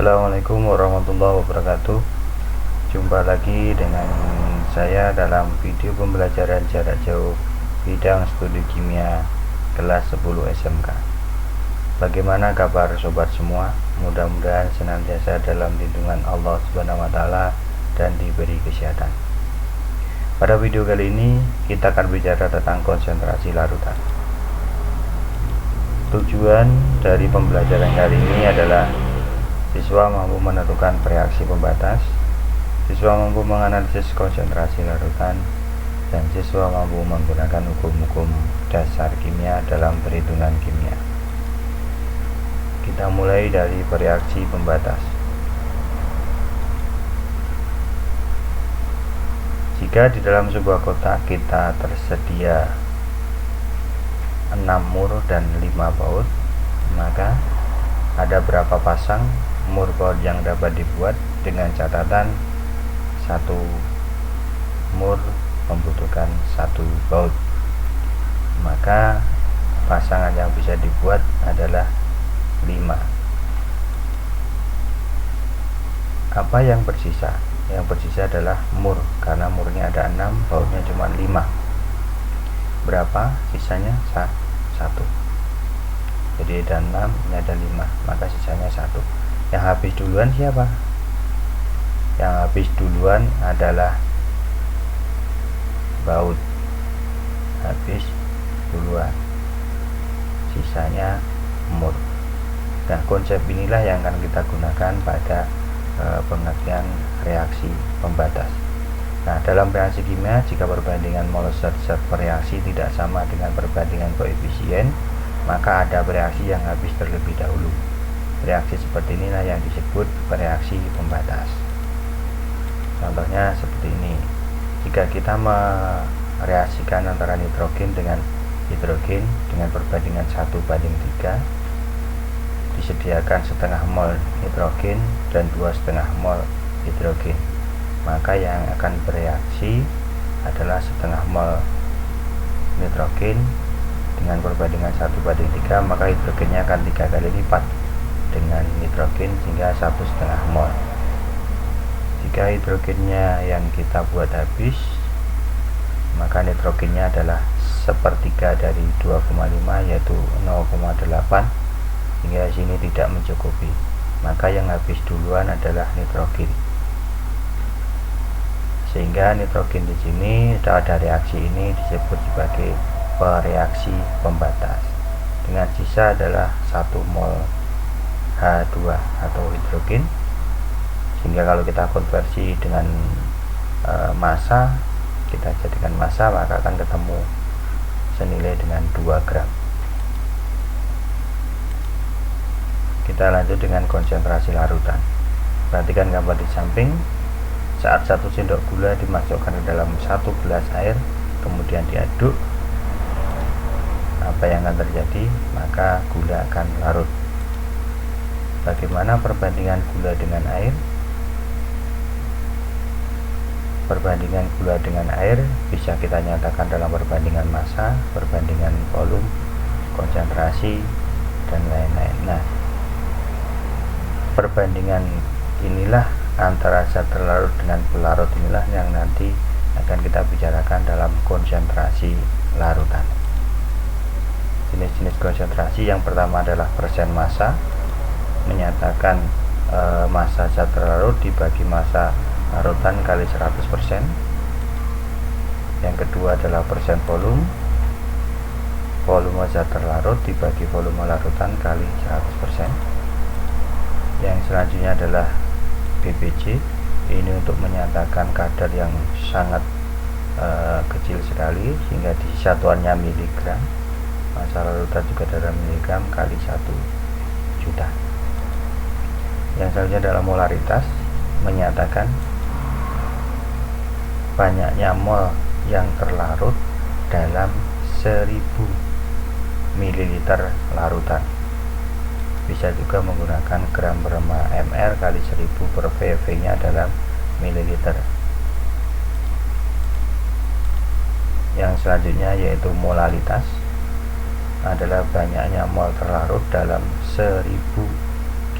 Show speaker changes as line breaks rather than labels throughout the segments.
Assalamualaikum warahmatullahi wabarakatuh. Jumpa lagi dengan saya dalam video pembelajaran jarak jauh bidang studi kimia kelas 10 SMK. Bagaimana kabar sobat semua? Mudah-mudahan senantiasa dalam lindungan Allah Subhanahu wa taala dan diberi kesehatan. Pada video kali ini kita akan bicara tentang konsentrasi larutan. Tujuan dari pembelajaran kali ini adalah siswa mampu menentukan reaksi pembatas, siswa mampu menganalisis konsentrasi larutan, dan siswa mampu menggunakan hukum-hukum dasar kimia dalam perhitungan kimia. Kita mulai dari reaksi pembatas. Jika di dalam sebuah kotak kita tersedia 6 mur dan 5 baut, maka ada berapa pasang mur baut yang dapat dibuat dengan catatan 1 mur membutuhkan 1 baut. Maka pasangan yang bisa dibuat adalah 5. Apa yang bersisa? Yang bersisa adalah mur, karena murnya ada 6, bautnya cuma 5. Berapa sisanya? 1. Jadi ada 6, ini ada 5, maka sisanya 1. Yang habis duluan siapa? Yang habis duluan adalah baut. Habis duluan, sisanya mur. Nah, konsep inilah yang akan kita gunakan pada pengertian reaksi pembatas. Nah, dalam reaksi kimia, jika perbandingan mol zat-zat bereaksi tidak sama dengan perbandingan koefisien, maka ada bereaksi yang habis terlebih dahulu. Reaksi seperti inilah yang disebut bereaksi pembatas. Contohnya seperti ini. Jika kita mereaksikan antara nitrogen dengan hidrogen dengan perbandingan 1:3, disediakan setengah mol nitrogen dan 2,5 mol hidrogen, maka yang akan bereaksi adalah setengah mol nitrogen dengan perbandingan 1:3, maka hidrogennya akan 3 kali lipat dengan nitrogen sehingga 1,5 mol. Jika hidrogennya yang kita buat habis, maka nitrogennya adalah 1/3 dari 2,5 yaitu 0,8, hingga sini tidak mencukupi, maka yang habis duluan adalah nitrogen. Sehingga nitrogen di sini pada reaksi ini disebut sebagai bereaksi pembatas. Dengan sisa adalah 1 mol H2 atau hidrogen. Sehingga kalau kita konversi dengan massa, kita jadikan massa, maka akan ketemu senilai dengan 2 gram. Kita lanjut dengan konsentrasi larutan. Perhatikan gambar di samping. Saat 1 sendok gula dimasukkan ke dalam 1 gelas air, kemudian diaduk, apa yang akan terjadi? Maka gula akan larut. Bagaimana perbandingan gula dengan air? Perbandingan gula dengan air bisa kita nyatakan dalam perbandingan massa, perbandingan volume, konsentrasi, dan lain-lain. Nah, perbandingan inilah antara zat terlarut dengan pelarut inilah yang nanti akan kita bicarakan dalam konsentrasi larutan. Jenis-jenis konsentrasi yang pertama adalah persen massa, menyatakan massa zat terlarut dibagi massa larutan kali 100%. Yang kedua adalah persen volume, volume zat terlarut dibagi volume larutan kali 100%. Yang selanjutnya adalah BBC, ini untuk menyatakan kadar yang sangat kecil sekali sehingga di satuannya miligram. Massa larutan juga dalam miligram kali 1 juta. Yang selanjutnya adalah molaritas, menyatakan banyaknya mol yang terlarut dalam 1000 ml larutan. Bisa juga menggunakan gram per ml kali 1000 per VV nya dalam mililiter. Yang selanjutnya yaitu molalitas, adalah banyaknya mol terlarut dalam 1000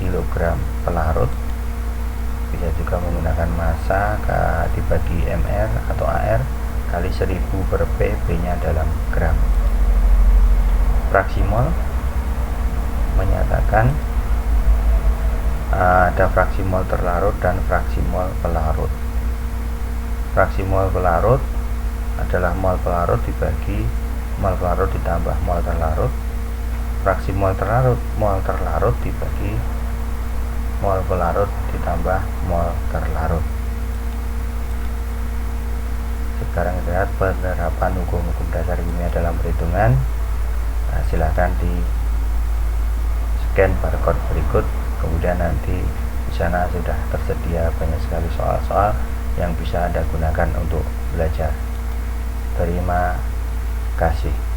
kilogram pelarut. Bisa juga menggunakan massa dibagi mR atau AR kali 1000 per P, B nya dalam gram. Fraksi mol menyatakan ada fraksi mol terlarut dan fraksi mol pelarut. Fraksi mol pelarut adalah mol pelarut dibagi mol pelarut ditambah mol terlarut. Fraksi mol terlarut dibagi mol pelarut ditambah mol terlarut. Sekarang kita lihat penerapan hukum-hukum dasar kimia dalam perhitungan. Silahkan di scan barcode berikut, kemudian nanti di sana sudah tersedia banyak sekali soal-soal yang bisa Anda gunakan untuk belajar. Terima kasih.